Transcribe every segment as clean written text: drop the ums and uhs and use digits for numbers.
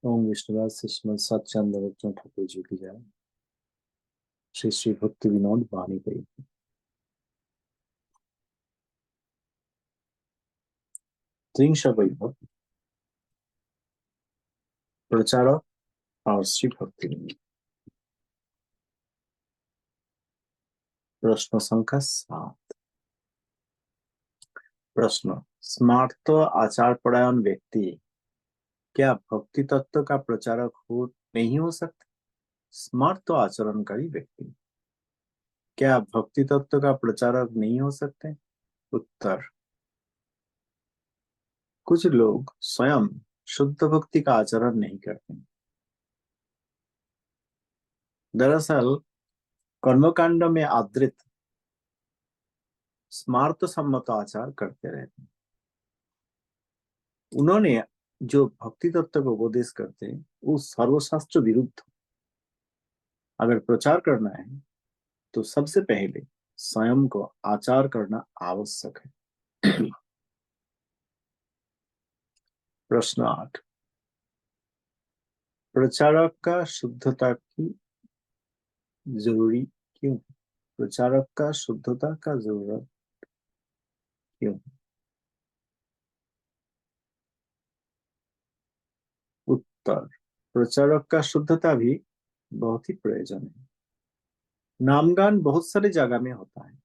ओम विष्णुवाद से श्रीमद सच्चंद भक्तों ठाकुर जी की जय। श्री श्री भक्ति विनोद वाणी गई। त्रिंश वैभव प्रचारक और श्री भक्ति विनोद। प्रश्न संख्या 7। प्रश्न, स्मार्त आचार परायण व्यक्ति क्या भक्ति तत्व का प्रचारक हो नहीं हो सकते? स्मार्त आचरणकारी व्यक्ति क्या भक्ति तत्व का प्रचारक नहीं हो सकते? उत्तर, कुछ लोग स्वयं शुद्ध भक्ति का आचरण नहीं करते। दरअसल कर्मकांड में आदृत स्मार्त सम्मत आचार करते रहते हैं। उन्होंने जो भक्ति तत्व को उपदेश करते हैं वो सर्वशास्त्र विरुद्ध। अगर प्रचार करना है तो सबसे पहले स्वयं को आचार करना आवश्यक है। प्रश्न 8। प्रचारक का शुद्धता की जरूरी क्यों? प्रचारक का शुद्धता का जरूरत क्यों? उत्तर, प्रचारक का शुद्धता भी बहुत ही प्रयोजन है। नामगान बहुत सारी जगह में होता है,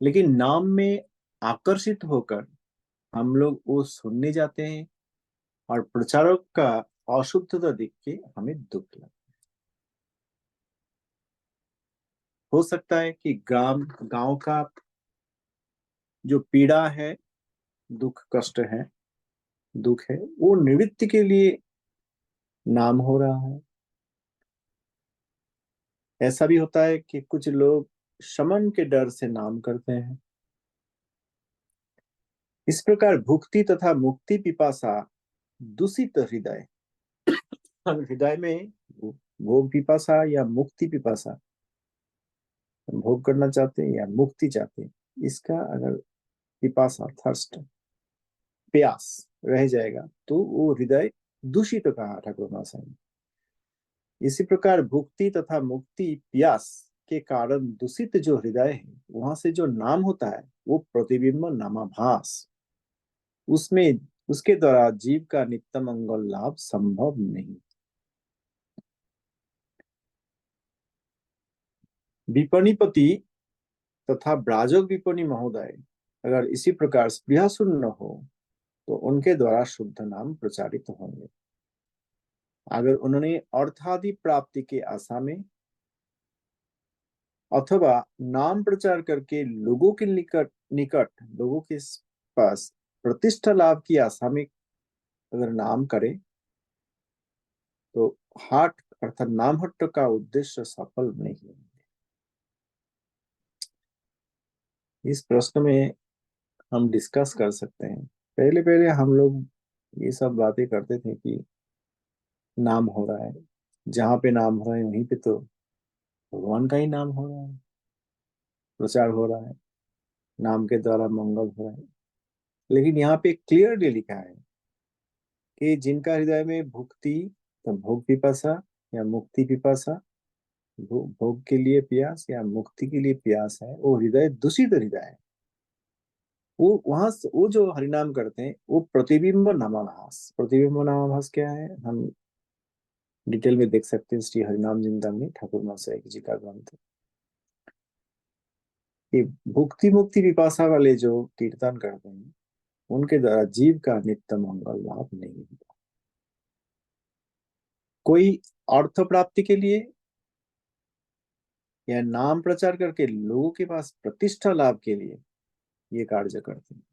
लेकिन नाम में आकर्षित होकर हम लोग वो सुनने जाते हैं और प्रचारक का अशुद्धता देख के हमें दुख लगता है। हो सकता है कि गांव का जो पीड़ा है, दुख कष्ट है, दुख है, वो निवृत्ति के लिए नाम हो रहा है। ऐसा भी होता है कि कुछ लोग शमन के डर से नाम करते हैं। इस प्रकार भुक्ति तथा मुक्ति पिपासा दूषित हृदय, हृदय में भोग पिपासा या मुक्ति पिपासा, भोग करना चाहते हैं या मुक्ति चाहते हैं, इसका अगर पिपासा थर्स्ट प्यास रह जाएगा तो वो हृदय दूषित कहा ठाकुर महाशय ने। इसी प्रकार भुक्ति तथा मुक्ति प्यास के कारण दूषित जो हृदय है, वहां से जो नाम होता है वो प्रतिबिंब नामाभास, उसमें उसके द्वारा जीव का नित्य मंगल लाभ संभव नहीं। विपणीपति तथा ब्राजक विपणी महोदय अगर इसी प्रकार स्पृहा शून्य हो तो उनके द्वारा शुद्ध नाम प्रचारित होंगे। अगर उन्होंने अर्थादि प्राप्ति के आशा में अथवा नाम प्रचार करके लोगों के निकट निकट लोगों के पास प्रतिष्ठा लाभ की आशा में अगर नाम करे तो हाट अर्थात नाम हट्ट का उद्देश्य सफल नहीं है। इस प्रश्न में हम डिस्कस कर सकते हैं। पहले पहले हम लोग ये सब बातें करते थे कि नाम हो रहा है, जहाँ पे नाम हो रहा है वहीं पे तो भगवान का ही नाम हो रहा है, प्रचार हो रहा है, नाम के द्वारा मंगल हो रहा है। लेकिन यहाँ पे क्लियरली लिखा है कि जिनका हृदय में भुक्ति तो भोग पिपासा या मुक्ति पिपासा, भोग के लिए प्यास या मुक्ति के लिए प्यास है, वो हृदय दूषित हृदय है। वो वहां से वो जो हरिनाम करते हैं वो प्रतिबिंब नामाभास। प्रतिबिंब नामाभास क्या है हम डिटेल में देख सकते हैं श्री हरिनाम जिंदामणि ठाकुर महाशय जी का ग्रंथ। कि भुक्ति मुक्ति पिपासा वाले जो कीर्तन करते हैं उनके द्वारा जीव का नित्य मंगल लाभ नहीं होता। कोई अर्थ प्राप्ति के लिए या नाम प्रचार करके लोगों के पास प्रतिष्ठा लाभ के लिए ये कार्य करते हैं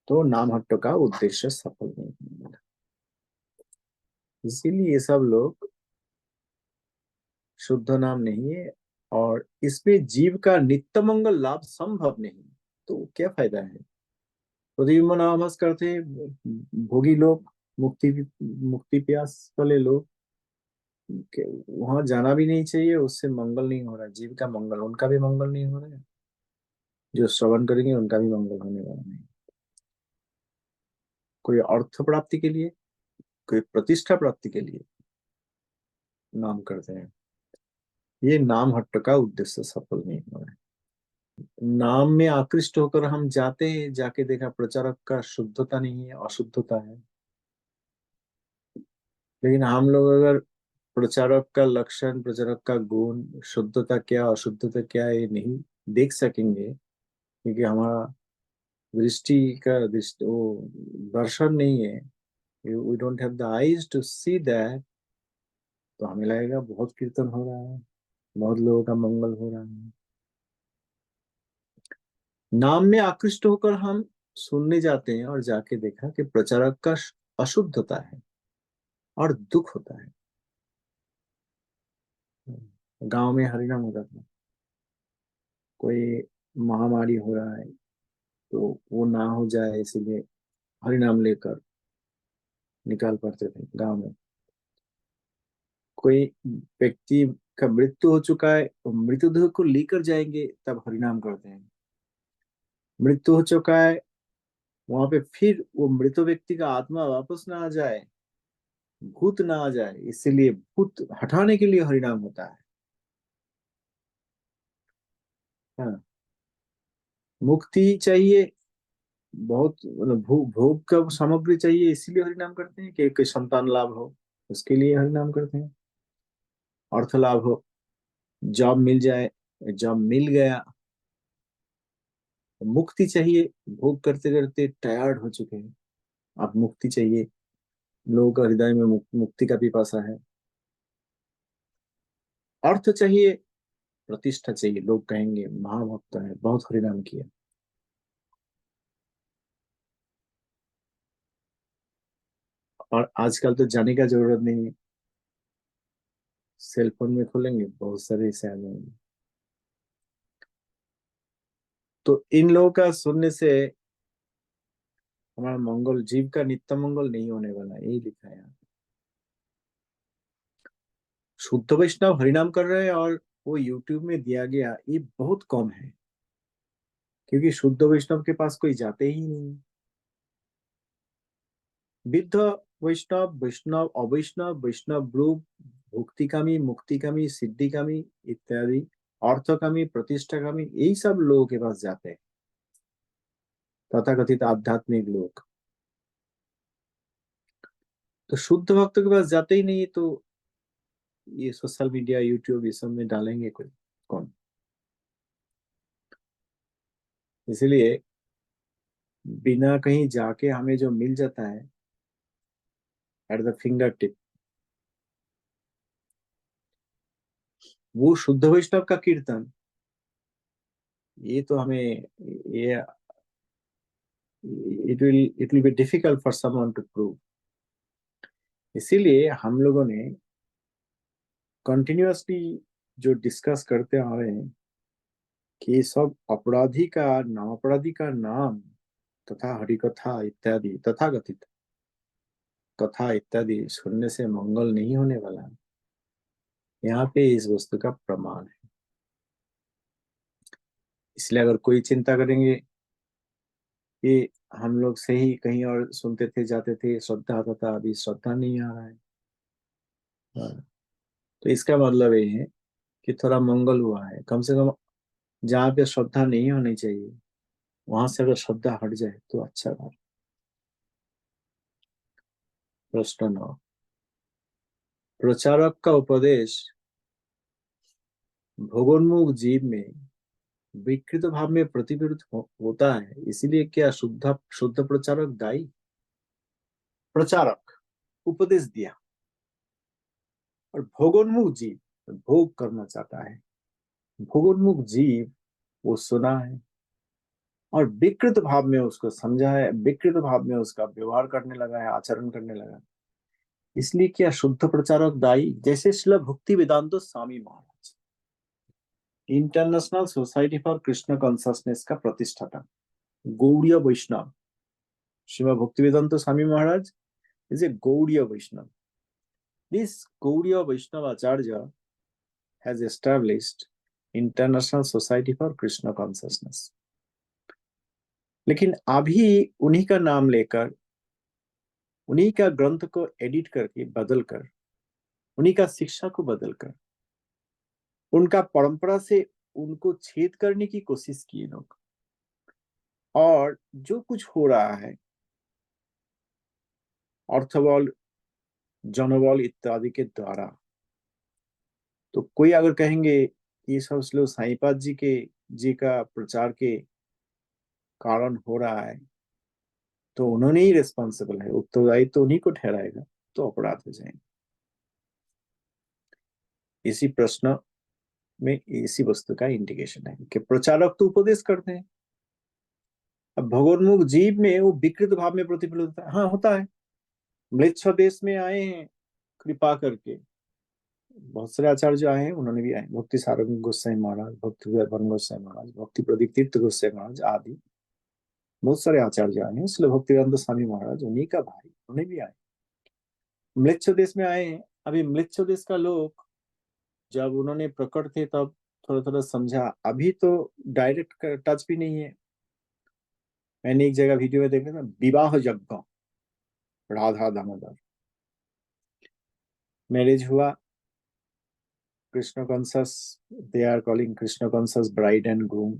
तो नाम हट्ट का उद्देश्य सफल नहीं होगा। इसीलिए ये सब लोग शुद्ध नाम नहीं है और इसमें जीव का नित्य मंगल लाभ संभव नहीं, तो क्या फायदा है? प्रतिबिंब नामाभास करते भोगी लोग, मुक्ति मुक्ति प्यास वाले लोग, वहां जाना भी नहीं चाहिए, उससे मंगल नहीं हो रहा, जीव का मंगल, उनका भी मंगल नहीं हो रहा है, जो श्रवण करेंगे उनका भी मंगल होने वाला नहीं। कोई अर्थ प्राप्ति के लिए कोई प्रतिष्ठा प्राप्ति के लिए नाम करते हैं। ये नाम हट्ट का उद्देश्य सफल नहीं हो रहा है। नाम में आकृष्ट होकर हम जाते हैं, जाके देखा प्रचारक का शुद्धता नहीं है, अशुद्धता है। लेकिन हम लोग अगर प्रचारक का लक्षण, प्रचारक का गुण, शुद्धता क्या अशुद्धता क्या, ये नहीं देख सकेंगे, क्योंकि हमारा दृष्टि का दृष्टि वो दर्शन नहीं है, we don't have the eyes to see that, तो हमें लगेगा बहुत कीर्तन हो रहा है, बहुत लोगों का मंगल हो रहा है। नाम में आकृष्ट होकर हम सुनने जाते हैं और जाके देखा कि प्रचारक का अशुद्धता है और दुख होता है। गांव में हरिनाम होता था, कोई महामारी हो रहा है तो वो ना हो जाए इसलिए हरिनाम लेकर निकाल पड़ते थे गांव में। कोई व्यक्ति का मृत्यु हो चुका है तो मृतदेह को लेकर जाएंगे तब हरिनाम करते हैं। मृत्यु हो चुका है, वहां पे फिर वो मृत व्यक्ति का आत्मा वापस ना आ जाए, भूत ना आ जाए, इसीलिए भूत हटाने के लिए हरिनाम होता है। हाँ, मुक्ति चाहिए, बहुत मतलब भोग का सामग्री चाहिए, इसीलिए हरिनाम करते हैं कि संतान लाभ हो, उसके लिए हरिनाम करते हैं। अर्थ लाभ हो, जॉब मिल जाए, जॉब मिल गया। मुक्ति चाहिए, भोग करते करते टायर्ड हो चुके हैं, अब मुक्ति चाहिए। लोगों का हृदय में मुक्ति का पिपासा है। अर्थ चाहिए, प्रतिष्ठा चाहिए, लोग कहेंगे महाभक्त है, बहुत हरिनाम किया। और आजकल तो जाने का जरूरत नहीं है, सेल फोन में खोलेंगे बहुत सारे ऐसे आ जाएंगे। तो इन लोगों का सुनने से हमारा मंगल, जीव का नित्य मंगल नहीं होने वाला, यही लिखा है यहाँ। शुद्ध वैष्णव हरिनाम कर रहे हैं और वो यूट्यूब में दिया गया, ये बहुत कम है, क्योंकि शुद्ध वैष्णव के पास कोई जाते ही नहीं। विद्ध वैष्णव, वैष्णव अवैष्णव, वैष्णव रूप, भुक्तिकामी, मुक्तिकामी, सिद्धिकामी इत्यादि, अर्थकामी, प्रतिष्ठाकामी, यही सब लोगों के पास जाते हैं, तथाकथित आध्यात्मिक लोग। तो शुद्ध भक्तों के पास जाते ही नहीं, तो ये सोशल मीडिया, यूट्यूब, ये सब में डालेंगे कोई कौन? इसलिए बिना कहीं जाके हमें जो मिल जाता है एट द फिंगर टिप, वो शुद्ध वैष्णव का कीर्तन, ये तो हमें, ये it will be difficult for someone to prove. इसीलिए हम लोगों ने कंटिन्यूअसली जो डिस्कस करते आ रहे हैं कि सब अपराधी का नाम, अपराधी का नाम तथा हरिकथा इत्यादि, तथाकथित कथा इत्यादि सुनने से मंगल नहीं होने वाला, यहाँ पे इस वस्तु का प्रमाण है। इसलिए अगर कोई चिंता करेंगे कि हम लोग सही कहीं और सुनते थे, जाते थे, श्रद्धा आता था, अभी श्रद्धा नहीं आ रहा है, हाँ, तो इसका मतलब ये है कि थोड़ा मंगल हुआ है कम से कम। जहाँ पे श्रद्धा नहीं होनी चाहिए वहां से अगर श्रद्धा हट जाए तो अच्छा बात। प्रश्न 9, प्रचारक का उपदेश भोगोन्मुख जीव में विकृत भाव में प्रतिबिंबित होता है, इसीलिए क्या शुद्ध शुद्ध प्रचारक दायी? प्रचारक उपदेश दिया और भोगोन्मुख जीव भोग करना चाहता है, भोगोन्मुख जीव वो सुना है और विकृत भाव में उसको समझा है, विकृत भाव में उसका व्यवहार करने लगा है, आचरण करने लगा, इसलिए क्या शुद्ध प्रचारक दायी? जैसे Srila Bhakti Vedanta Swami Maharaj, international society for Krishna consciousness का प्रतिष्ठाता, Gaudiya Vaishnava, Srimad Bhakti Vedanta Swami Maharaj is a Gaudiya Vaishnava. This Gaudiya Vaishnava acharya has established international society for Krishna consciousness. लेकिन अभी उन्हीं का नाम लेकर उन्हीं का ग्रंथ को एडिट करके बदलकर, उन्हीं का शिक्षा को बदलकर, उनका परंपरा से उनको छेद करने की कोशिश की लोग। और जो कुछ हो रहा है अर्थबल, जनबल इत्यादि के द्वारा, तो कोई अगर कहेंगे कि ये सब श्लोक साईपाद जी का प्रचार के कारण हो रहा है, तो उन्होंने ही रिस्पॉन्सिबल है, उत्तरदायी तो उन्हीं को ठहराएगा, तो अपराध हो जाएंगे। इसी प्रश्न में इसी वस्तु का इंडिकेशन है कि प्रचारक तो उपदेश करते हैं, अब भगवन्मुख जीव में वो विकृत भाव में प्रतिफलित होता है। हाँ, होता है। म्लेच्छ देश में आए हैं कृपा करके, बहुत सारे आचार्य जो आए हैं उन्होंने भी आए, भक्ति सारंग गोस्वामी महाराज, भक्ति विद्यापन गोस्वामी महाराज, भक्ति प्रदीप तीर्थ गोस्वामी महाराज आदि बहुत सारे आचार्य आए हैं। इसलिए भक्तिवेदांत स्वामी महाराज उन्हीं का भाई, उन्हें भी आए। म्लेच्छ देश में आए हैं। अभी म्लेच्छ देश का लोग जब उन्होंने प्रकट थे तब थोड़ा थोड़ा समझा, अभी तो डायरेक्ट टच भी नहीं है। मैंने एक जगह वीडियो में देखा था, विवाह यज्ञ राधा दामोदर, मैरिज हुआ, Krishna conscious, they are calling Krishna conscious bride and groom,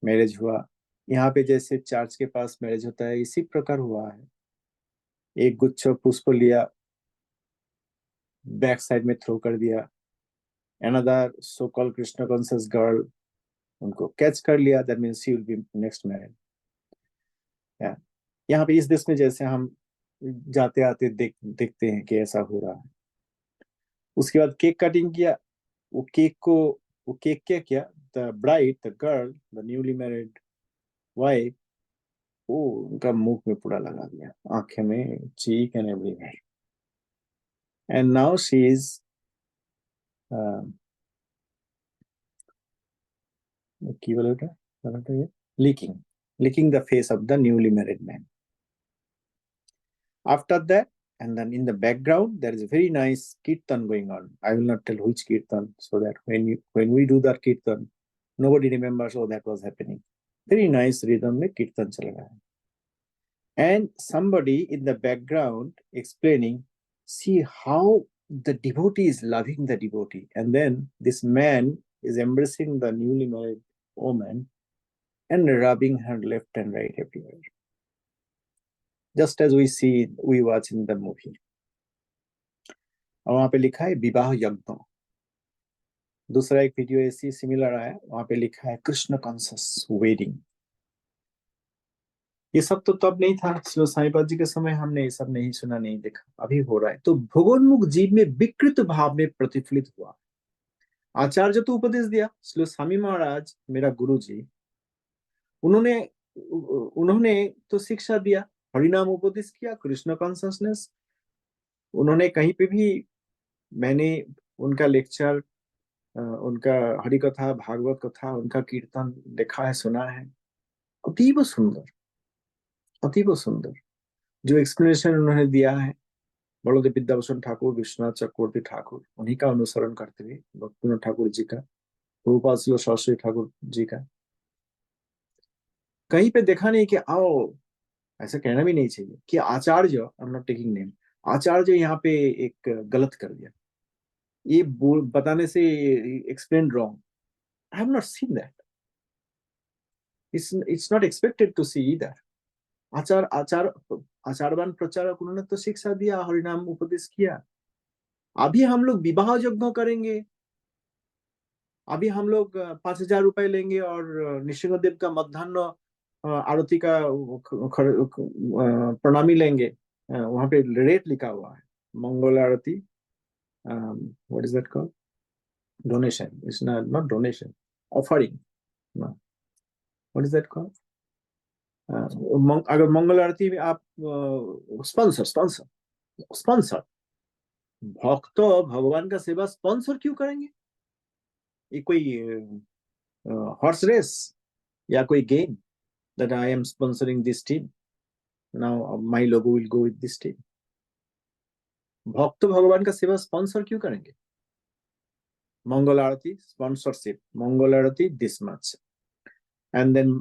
marriage हुआ। यहाँ पे जैसे चर्च के पास मैरिज होता है, इसी प्रकार हुआ है। एक गुच्छ पुष्प लिया, बैक साइड में थ्रो कर दिया, another so call Krishna conscious girl उनको कैच कर लिया, that means she will be next married. यहाँ पे इस देश में जैसे हम जाते आते देखते हैं कि ऐसा हो रहा है। उसके बाद केक कटिंग किया, वो केक को, वो केक क्या किया, the bride, the girl, the newly married wife, वो उनका मुंह में पूरा लगा दिया, आंखें में, cheek and everywhere, and now she is की बोले बेटा ये licking the face of the newly married man. After that, and then in the background, there is a very nice kirtan going on. I will not tell which kirtan, so that when we do that kirtan, nobody remembers, oh, that was happening. Very nice rhythm में kirtan चल रहा है. And somebody in the background explaining, see how the devotee is loving the devotee. And then this man is embracing the newly married woman and rubbing her left and right everywhere. Just as we watch in the movie. और वहां पे लिखा है विवाह यज्ञ। दूसरा एक video ऐसी सिमिलर आया, वहां पे लिखा है कृष्ण कॉन्सस वेडिंग। ये सब तो तब नहीं था, श्री साईपाद जी के समय हमने ये सब नहीं सुना, नहीं देखा, अभी हो रहा है। तो भगवन्मुख जीव में विकृत भाव में प्रतिफलित हुआ। आचार्य तो उपदेश दिया, श्री स्वामी महाराज मेरा गुरु जी, उन्होंने उन्होंने तो शिक्षा दिया, हरिनाम उपदेश किया, कृष्ण कॉन्ससनेस। उन्होंने कहीं पे भी, मैंने उनका लेक्चर, उनका हरि कथा, भागवत कथा, उनका कीर्तन देखा है, सुना है। अतीब सुंदर, अतीब सुंदर जो एक्सप्लेनेशन उन्होंने दिया है। बड़ोदय विद्याभूषण ठाकुर, विश्वनाथ चक्रवर्ती ठाकुर, उन्हीं का अनुसरण करते हुए, भक्तिनाथ ठाकुर जी का, रूपा शिव सरस्वती ठाकुर जी का, कहीं पे देखा नहीं कि आओ, ऐसा कहना भी नहीं चाहिए कि आचार्य, I am not taking name, आचार्य यहाँ पे एक गलत कर दिया, ये बताने से explain wrong. I have not seen that, it's not expected to see either. आचार आचार आचारवान प्रचारक, उन्होंने तो शिक्षा दिया, हरिनाम उपदेश किया। अभी हम लोग विवाह यज्ञ करेंगे, अभी हम लोग 5,000 रुपए लेंगे और नृसिंहदेव का मध्यान्ह आरती का प्रणामी लेंगे। वहां पे रेट लिखा हुआ है, mangal aarti, what is that called, donation, it's not donation, offering, what is that called, अगर मंगल आरती में आप स्पॉन्सर स्पॉन्सर स्पॉन्सर भक्त भगवान का सेवा स्पॉन्सर क्यों करेंगे? ये कोई हॉर्स रेस या कोई game, that I am sponsoring this team, now my logo will go with this team. भक्त भगवान का सेवा स्पॉन्सर क्यों करेंगे? Mangal aarti sponsorship, mangal aarti this much, and then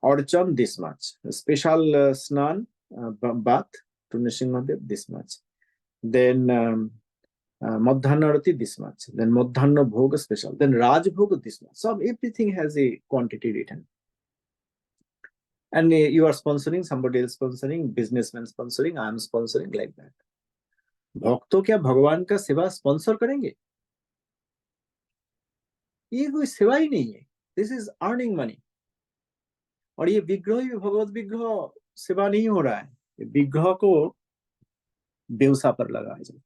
archan this much, special snan bath to Nrsimhadev this much. Then Madhyana Arati this much. Then Madhyana Bhoga special. Then Raj Bhoga this much. So everything has a quantity written. And you are sponsoring, somebody else sponsoring, businessman sponsoring, I am sponsoring, like that. भक्तों क्या भगवान का सेवा sponsor करेंगे? ये कोई सेवा ही नहीं है. This is earning money. और ये विग्रह भी भगवत विग्रह सेवा नहीं हो रहा है. विग्रह को बेवसा पर लगाया जाए.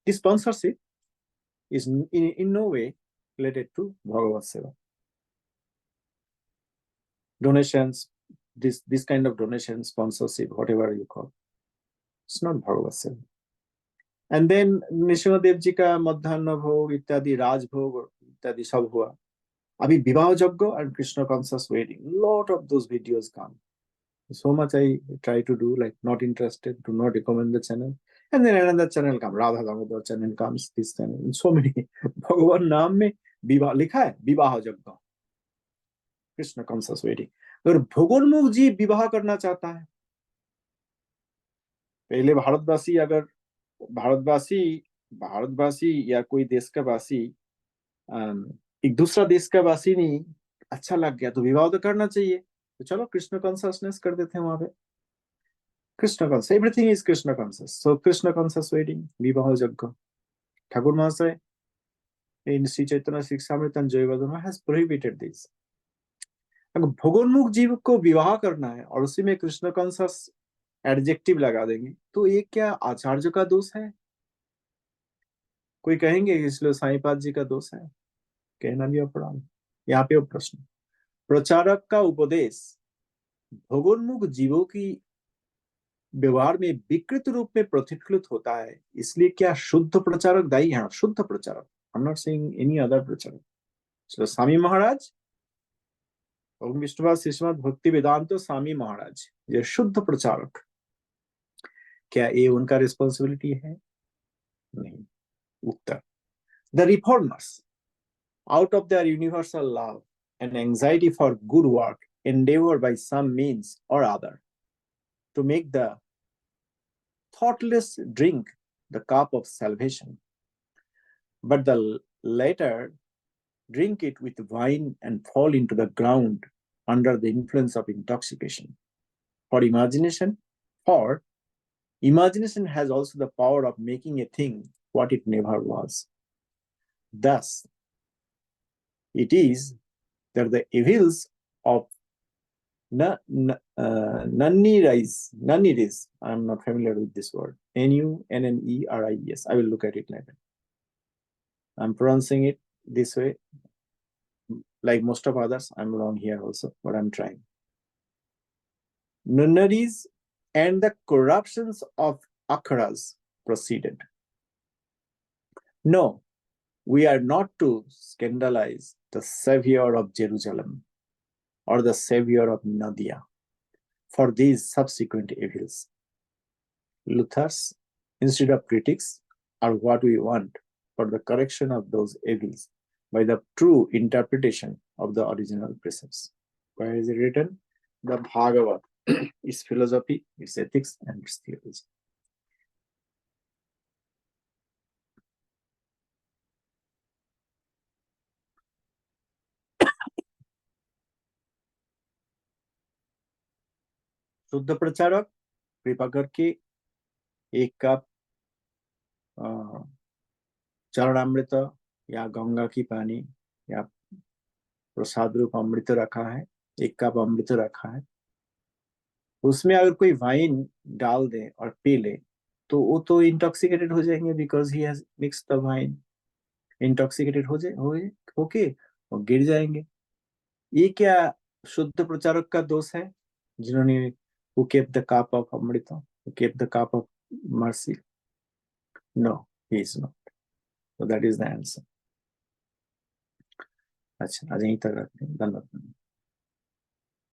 This sponsorship is in no way related to Bhagavad Seva. Donations, this kind of donation, sponsorship, whatever you call, it's not Bhagavad Seva. And then Nrisimhadeva जी का मध्यान्ह भोग इत्यादि, राजभोग इत्यादि सब हुआ. अभी विवाह यज्ञ and Krishna conscious wedding, lot of those videos come. So much I try to do, like not interested, do not recommend the channel. And then another channel comes, Radha Damodar channel comes, this channel, and so many. भगवान नाम में विवाह लिखा है, विवाह यज्ञ, Krishna conscious wedding. अगर भगवान जी विवाह करना चाहता है, पहले भारतवासी, अगर भारतवासी या कोई देश का वासी एक दूसरा देश का वासी नहीं अच्छा लग गया तो विवाह तो करना चाहिए. तो चलो कृष्ण कॉन्शियसनेस कर देते हैं वहां पे. Krishna conscious, everything is Krishna conscious. So Krishna conscious wedding, विवाह यज्ञ. ठाकुर महाशय इन Shri Chaitanya शिक्षामृत and जयवदन has prohibited this. अगर भगवानमुख जीव को विवाह करना है और उसी में कृष्ण कॉन्शियस एडजेक्टिव लगा देंगे तो ये क्या आचार्य का दोष है? कोई कहेंगे इसलिए साईपाद जी का दोष है, कहना भी अपराध. यहाँ पे वो प्रश्न, प्रचारक का उपदेश भगवानमुख जीवों की व्यवहार में विकृत रूप में प्रतिफलित होता है, इसलिए क्या शुद्ध प्रचारक दायी है? शुद्ध प्रचारक, आई am not saying any other प्रचारक. सो स्वामी महाराज, ओम विष्णुपाद श्रीमद् भक्ति वेदांत स्वामी महाराज, ये शुद्ध प्रचारक, क्या ये उनका रिस्पॉन्सिबिलिटी है? नहीं. उत्तर, the reformers out of their universal love and anxiety for good work endeavor by some means or other to make the thoughtless drink the cup of salvation, but the latter drink it with wine and fall into the ground under the influence of intoxication. For imagination has also the power of making a thing what it never was. Thus it is that the evils of nunneries, I'm not familiar with this word, Nunneris, I will look at it later. I'm pronouncing it this way, like most of others. I'm wrong here also, but I'm trying. Nunneries and the corruptions of akharas proceeded. No, we are not to scandalize the Savior of Jerusalem or the Savior of Nadia for these subsequent evils. Luthers, instead of critics, are what we want for the correction of those evils by the true interpretation of the original precepts. Where is it written? The Bhagavad, its philosophy, its ethics, and its theology. शुद्ध प्रचारक कृपा करके एक cup चरणामृत या गंगा की पानी या प्रसाद रूप अमृत रखा है, एक कप अमृत रखा है, उसमें अगर कोई वाइन डाल दे और पी ले तो वो तो इंटॉक्सिकेटेड हो जाएंगे, because he has mixed the wine. Intoxicated हो जाए होके और गिर जाएंगे. ये क्या शुद्ध प्रचारक का दोष है जिन्होंने who kept the cup of amrita, who kept the cup of mercy? No, he is not. So that is the answer. अच्छा, आज यहीं तक रखते हैं. धन्यवाद.